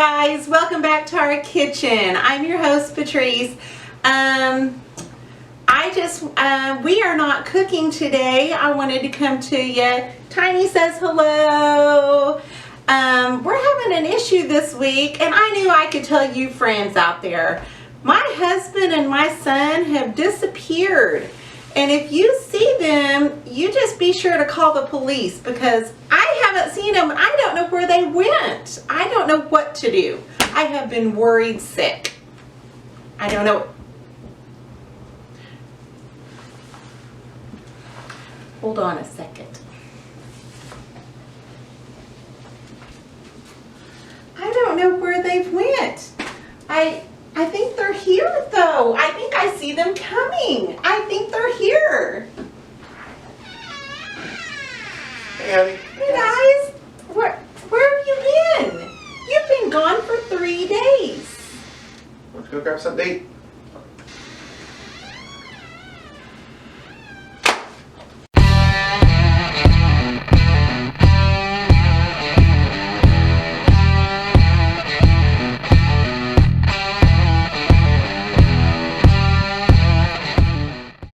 guys, welcome back to our kitchen. I'm your host Patrice. We are not cooking today. I wanted to come to you. Tiny says hello. We're having an issue this week, and I knew I could tell you friends out there. My husband and my son have disappeared. And if you see them, you just be sure to call the police because I haven't seen them and I don't know where they went. I don't know what to do. I have been worried sick. I don't know. Hold on a second. I don't know where they went. I think they're here though. I think I see them coming. I think they're here. Hey, honey. Hey guys, where have you been? You've been gone for 3 days. Let's go grab something to eat.